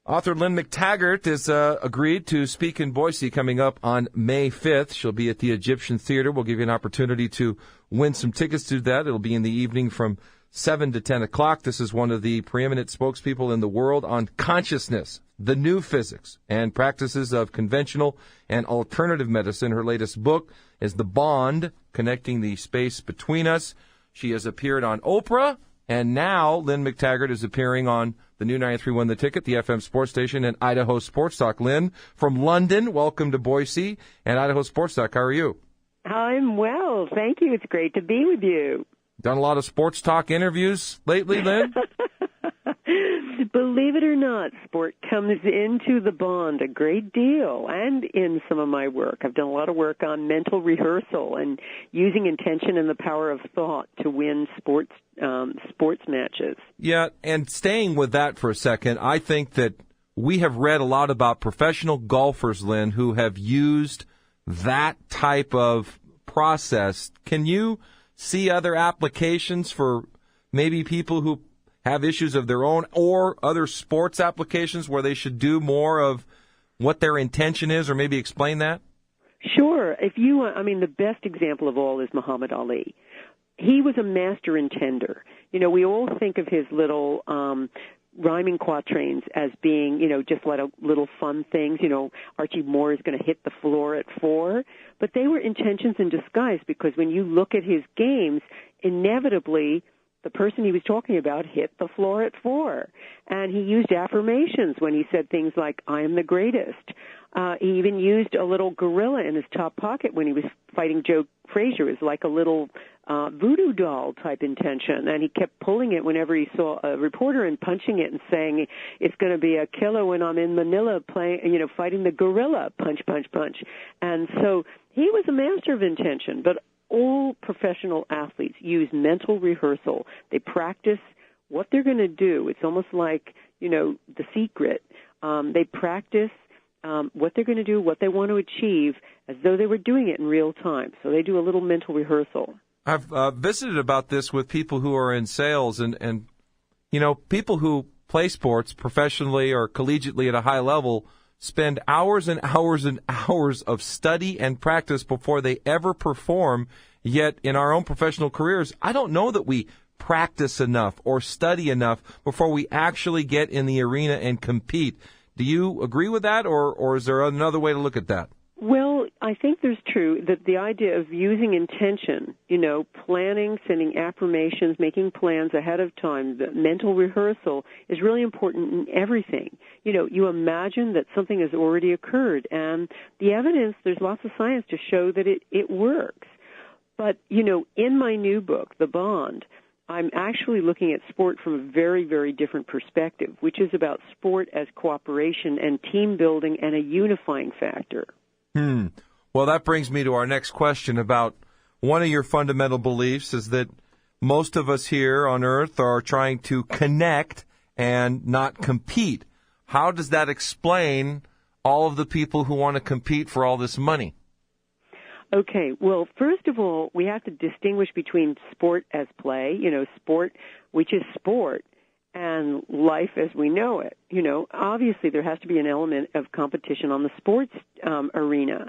Author Lynne McTaggart has agreed to speak in Boise coming up on May 5th. She'll be at the Egyptian Theater. We'll give you an opportunity to win some tickets to that. It'll be in the evening from 7 to 10 o'clock. This is one of the preeminent spokespeople in the world on consciousness, the new physics, and practices of conventional and alternative medicine. Her latest book is The Bond, Connecting the Space Between Us. She has appeared on Oprah, and now Lynne McTaggart is appearing on the new 93.1 The Ticket, the FM sports station, and Idaho Sports Talk. Lynne, from London, welcome to Boise and Idaho Sports Talk. How are you? I'm well. Thank you. It's great to be with you. Done a lot of sports talk interviews lately, Lynne? Believe it or not, sport comes into the Bond a great deal, and in some of my work. I've done a lot of work on mental rehearsal and using intention and the power of thought to win sports matches. Yeah, and staying with that for a second, I think that we have read a lot about professional golfers, Lynne, who have used that type of process. Can you see other applications for maybe people who have issues of their own or other sports applications where they should do more of what their intention is, or maybe explain that? Sure. The best example of all is Muhammad Ali. He was a master intender. We all think of his little rhyming quatrains as being, just like little fun things. Archie Moore is going to hit the floor at 4. But they were intentions in disguise, because when you look at his games, inevitably the person he was talking about hit the floor at 4. And he used affirmations when he said things like, I am the greatest. He even used a little gorilla in his top pocket when he was fighting Joe Frazier. It was like a little voodoo doll type intention. And he kept pulling it whenever he saw a reporter and punching it and saying, it's going to be a killer when I'm in Manila fighting the gorilla, punch, punch, punch. And so he was a master of intention. But all professional athletes use mental rehearsal. They practice what they're going to do. It's almost like, The Secret. They practice what they're going to do, what they want to achieve, as though they were doing it in real time. So they do a little mental rehearsal. I've visited about this with people who are in sales, and people who play sports professionally or collegiately at a high level spend hours and hours and hours of study and practice before they ever perform. Yet in our own professional careers, I don't know that we practice enough or study enough before we actually get in the arena and compete. Do you agree with that, or is there another way to look at that? Well, I think there's true that the idea of using intention, planning, sending affirmations, making plans ahead of time, the mental rehearsal is really important in everything. You imagine that something has already occurred, and the evidence, there's lots of science to show that it works. But, in my new book, The Bond, I'm actually looking at sport from a very, very different perspective, which is about sport as cooperation and team building and a unifying factor. Well, that brings me to our next question about one of your fundamental beliefs is that most of us here on Earth are trying to connect and not compete. How does that explain all of the people who want to compete for all this money? Okay, well, first of all, we have to distinguish between sport as play, sport, which is sport, and life as we know it. Obviously there has to be an element of competition on the sports arena.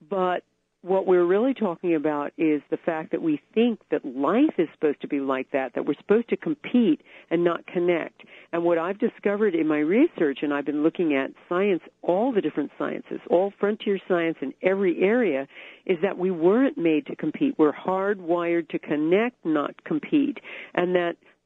But what we're really talking about is the fact that we think that life is supposed to be like that we're supposed to compete and not connect. And what I've discovered in my research, and I've been looking at science, all the different sciences, all frontier science in every area, is that we weren't made to compete. We're hardwired to connect, not compete. And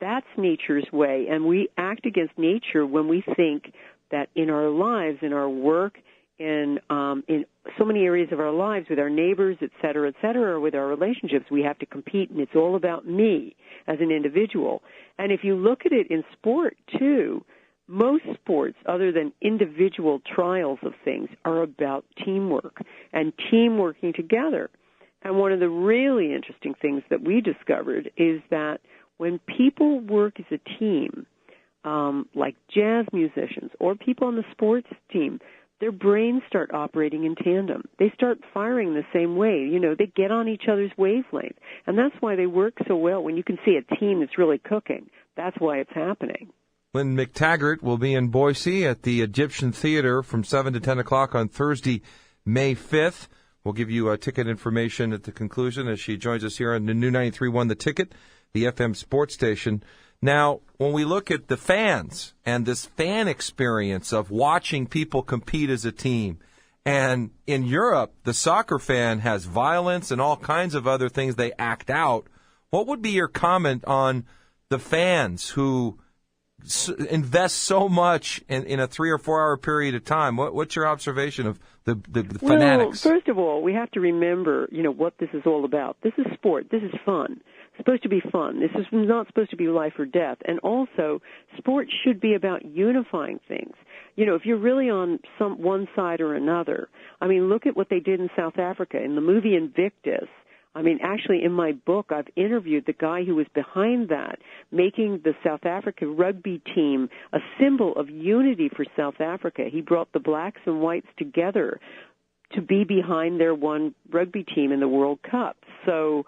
that's nature's way. And we act against nature when we think that in our lives, in our work, in so many areas of our lives, with our neighbors, et cetera, or with our relationships, we have to compete, and it's all about me as an individual. And if you look at it in sport, too, most sports, other than individual trials of things, are about teamwork and team working together. And one of the really interesting things that we discovered is that when people work as a team, like jazz musicians or people on the sports team, their brains start operating in tandem. They start firing the same way. They get on each other's wavelength. And that's why they work so well. When you can see a team that's really cooking, that's why it's happening. Lynne McTaggart will be in Boise at the Egyptian Theater from 7 to 10 o'clock on Thursday, May 5th. We'll give you ticket information at the conclusion as she joins us here on the new 93.1 The Ticket, the FM sports station. Now, when we look at the fans and this fan experience of watching people compete as a team, and in Europe, the soccer fan has violence and all kinds of other things they act out, what would be your comment on the fans who invest so much in a 3 or 4 hour period of time? What's your observation of the fanatics? Well, first of all, we have to remember, what this is all about. This is sport. This is fun. It's supposed to be fun. This is not supposed to be life or death. And also, sport should be about unifying things. If you're really on one side or another, look at what they did in South Africa in the movie Invictus. Actually, in my book, I've interviewed the guy who was behind that, making the South Africa rugby team a symbol of unity for South Africa. He brought the blacks and whites together to be behind their one rugby team in the World Cup. So,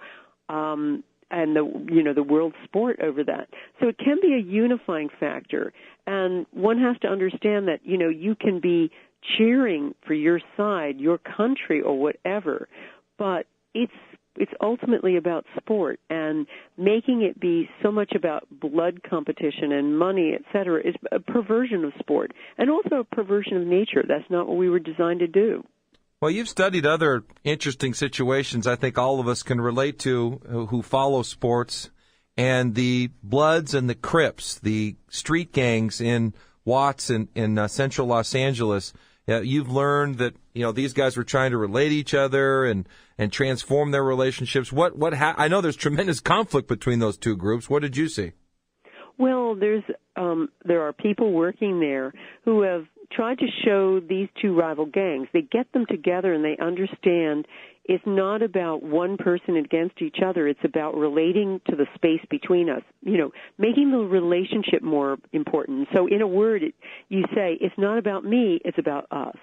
and the world sport over that. So it can be a unifying factor. And one has to understand that, you can be cheering for your side, your country, or whatever, but it's ultimately about sport, and making it be so much about blood competition and money, et cetera, is a perversion of sport and also a perversion of nature. That's not what we were designed to do. Well, you've studied other interesting situations I think all of us can relate to who follow sports, and the Bloods and the Crips, the street gangs in Watts in central Los Angeles. You've learned that these guys were trying to relate to each other and transform their relationships. I know there's tremendous conflict between those two groups. What did you see? Well, there are people working there who have tried to show these two rival gangs. They get them together and they understand it's not about one person against each other. It's about relating to the space between us, making the relationship more important. So in a word, you say, it's not about me, it's about us.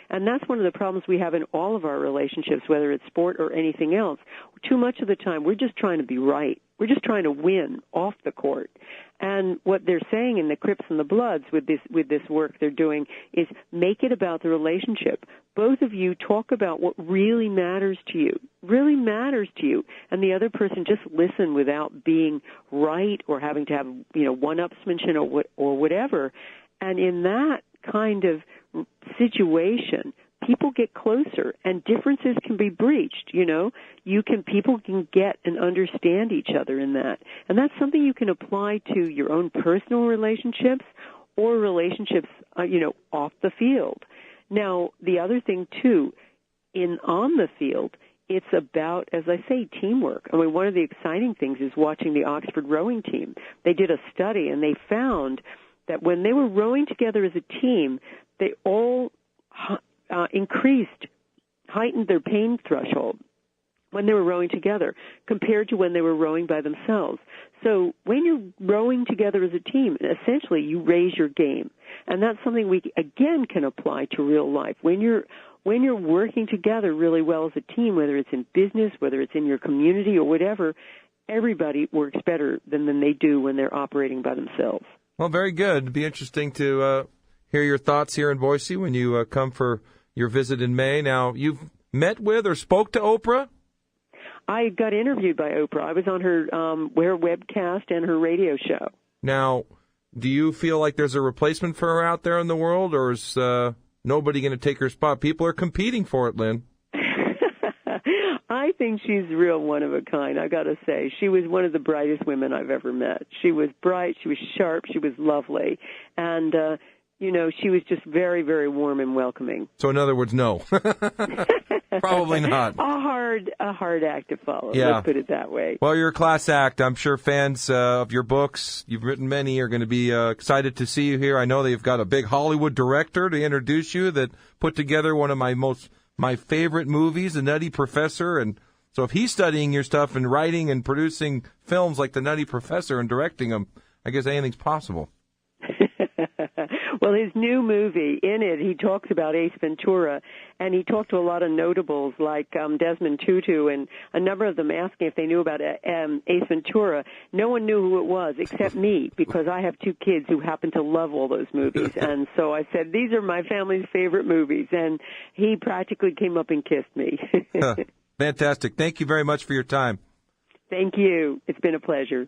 And that's one of the problems we have in all of our relationships, whether it's sport or anything else. Too much of the time, we're just trying to be right. We're just trying to win off the court. And what they're saying in the Crips and the Bloods with this work they're doing is make it about the relationship. Both of you talk about what really matters to you, and the other person just listen without being right or having to have, one-upsmanship or whatever. And in that kind of situation, people get closer and differences can be breached, people can get and understand each other in that. And that's something you can apply to your own personal relationships or relationships, off the field. Now, the other thing too, on the field, it's about, as I say, teamwork. One of the exciting things is watching the Oxford rowing team. They did a study and they found that when they were rowing together as a team, they all heightened their pain threshold when they were rowing together compared to when they were rowing by themselves. So when you're rowing together as a team, essentially you raise your game. And that's something we, again, can apply to real life. When you're working together really well as a team, whether it's in business, whether it's in your community or whatever, everybody works better than they do when they're operating by themselves. Well, very good. It'd be interesting to hear your thoughts here in Boise when you come for your visit in May. Now, you've met with or spoke to Oprah? I got interviewed by Oprah. I was on her webcast and her radio show. Now, do you feel like there's a replacement for her out there in the world, or is nobody going to take her spot? People are competing for it, Lynn. I think she's real one of a kind, I got to say. She was one of the brightest women I've ever met. She was bright, she was sharp, she was lovely, and she was just very, very warm and welcoming. So in other words, no. Probably not. A hard act to follow, yeah. Let's put it that way. Well, you're a class act. I'm sure fans of your books, you've written many, are going to be excited to see you here. I know they've got a big Hollywood director to introduce you that put together one of my favorite movies, The Nutty Professor. And so if he's studying your stuff and writing and producing films like The Nutty Professor and directing them, I guess anything's possible. Well, his new movie, in it, he talks about Ace Ventura, and he talked to a lot of notables like Desmond Tutu, and a number of them asking if they knew about Ace Ventura. No one knew who it was except me, because I have two kids who happen to love all those movies. And so I said, these are my family's favorite movies, and he practically came up and kissed me. Fantastic. Thank you very much for your time. Thank you. It's been a pleasure.